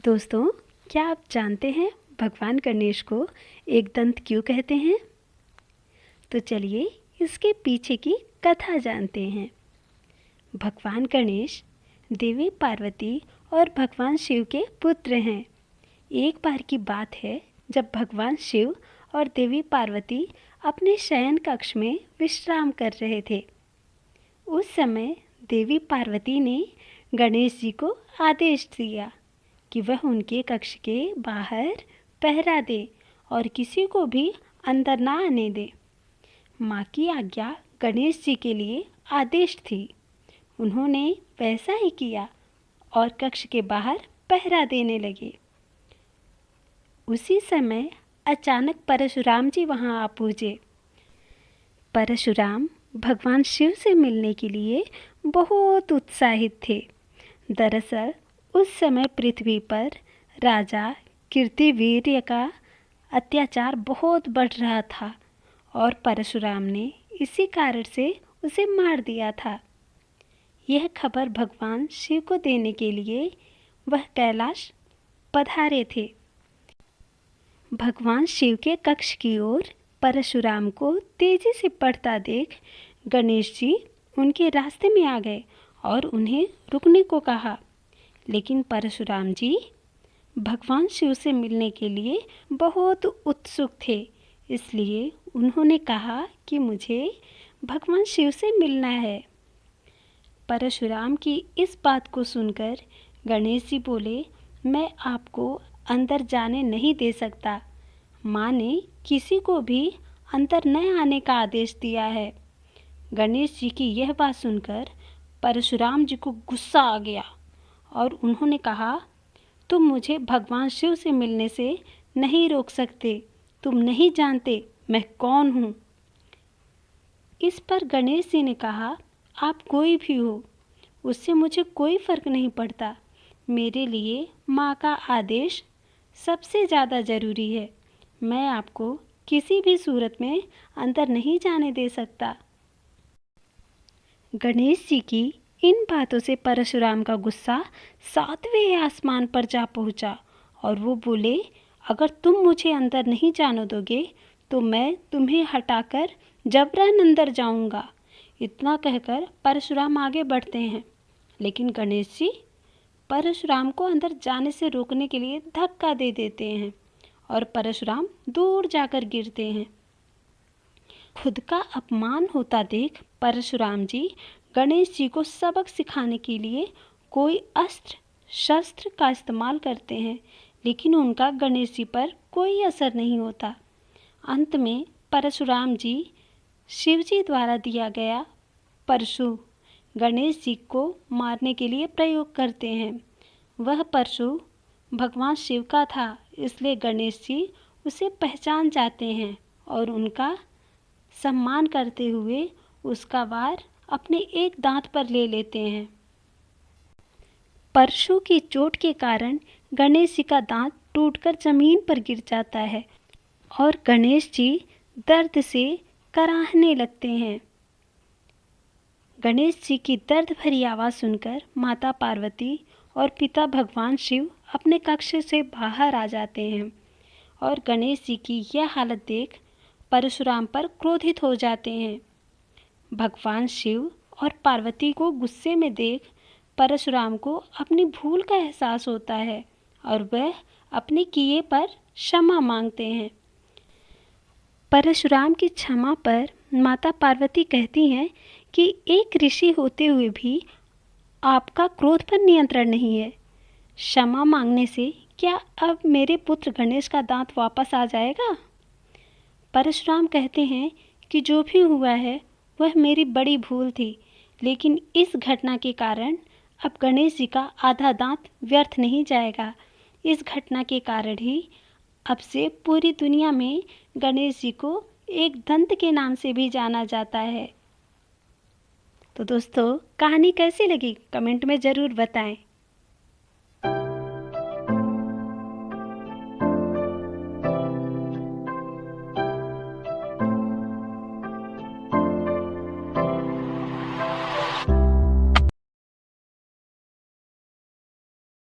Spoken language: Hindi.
दोस्तों, क्या आप जानते हैं भगवान गणेश को एक दंत क्यों कहते हैं? तो चलिए इसके पीछे की कथा जानते हैं। भगवान गणेश देवी पार्वती और भगवान शिव के पुत्र हैं। एक बार की बात है जब भगवान शिव और देवी पार्वती अपने शयन कक्ष में विश्राम कर रहे थे। उस समय देवी पार्वती ने गणेश जी को आदेश दिया कि वह उनके कक्ष के बाहर पहरा दे और किसी को भी अंदर ना आने दे। माँ की आज्ञा गणेश जी के लिए आदेश थी। उन्होंने वैसा ही किया और कक्ष के बाहर पहरा देने लगे। उसी समय अचानक परशुराम जी वहाँ आ पहुँचे। परशुराम भगवान शिव से मिलने के लिए बहुत उत्साहित थे। दरअसल उस समय पृथ्वी पर राजा कीर्तिवीर्य का अत्याचार बहुत बढ़ रहा था और परशुराम ने इसी कारण से उसे मार दिया था। यह खबर भगवान शिव को देने के लिए वह कैलाश पधारे थे। भगवान शिव के कक्ष की ओर परशुराम को तेजी से बढ़ता देख गणेश जी उनके रास्ते में आ गए और उन्हें रुकने को कहा। लेकिन परशुराम जी भगवान शिव से मिलने के लिए बहुत उत्सुक थे, इसलिए उन्होंने कहा कि मुझे भगवान शिव से मिलना है। परशुराम की इस बात को सुनकर गणेश जी बोले, मैं आपको अंदर जाने नहीं दे सकता। माँ ने किसी को भी अंदर न आने का आदेश दिया है। गणेश जी की यह बात सुनकर परशुराम जी को गुस्सा आ गया और उन्होंने कहा, तुम मुझे भगवान शिव से मिलने से नहीं रोक सकते। तुम नहीं जानते मैं कौन हूँ। इस पर गणेश जी ने कहा, आप कोई भी हो, उससे मुझे कोई फ़र्क नहीं पड़ता। मेरे लिए माँ का आदेश सबसे ज़्यादा ज़रूरी है। मैं आपको किसी भी सूरत में अंदर नहीं जाने दे सकता। गणेश जी की इन बातों से परशुराम का गुस्सा 7वें आसमान पर जा पहुंचा और वो बोले, अगर तुम मुझे अंदर नहीं जाने दोगे तो मैं तुम्हें हटाकर जबरन अंदर जाऊंगा। इतना कहकर परशुराम आगे बढ़ते हैं, लेकिन गणेश जी परशुराम को अंदर जाने से रोकने के लिए धक्का दे देते हैं और परशुराम दूर जाकर गिरते हैं। खुद का अपमान होता देख परशुराम जी गणेश जी को सबक सिखाने के लिए कोई अस्त्र शस्त्र का इस्तेमाल करते हैं, लेकिन उनका गणेश जी पर कोई असर नहीं होता। अंत में परशुराम जी शिव जी द्वारा दिया गया परशु गणेश जी को मारने के लिए प्रयोग करते हैं। वह परशु भगवान शिव का था, इसलिए गणेश जी उसे पहचान जाते हैं और उनका सम्मान करते हुए उसका वार अपने एक दांत पर ले लेते हैं। परशु की चोट के कारण गणेश जी का दांत टूटकर जमीन पर गिर जाता है और गणेश जी दर्द से कराहने लगते हैं। गणेश जी की दर्द भरी आवाज़ सुनकर माता पार्वती और पिता भगवान शिव अपने कक्ष से बाहर आ जाते हैं और गणेश जी की यह हालत देख परशुराम पर क्रोधित हो जाते हैं। भगवान शिव और पार्वती को गुस्से में देख परशुराम को अपनी भूल का एहसास होता है और वह अपने किए पर क्षमा मांगते हैं। परशुराम की क्षमा पर माता पार्वती कहती हैं कि एक ऋषि होते हुए भी आपका क्रोध पर नियंत्रण नहीं है। क्षमा मांगने से क्या अब मेरे पुत्र गणेश का दांत वापस आ जाएगा? परशुराम कहते हैं कि जो भी हुआ है वह मेरी बड़ी भूल थी, लेकिन इस घटना के कारण अब गणेश जी का आधा दांत व्यर्थ नहीं जाएगा। इस घटना के कारण ही अब से पूरी दुनिया में गणेश जी को एक दंत के नाम से भी जाना जाता है। तो दोस्तों, कहानी कैसी लगी कमेंट में ज़रूर बताएं।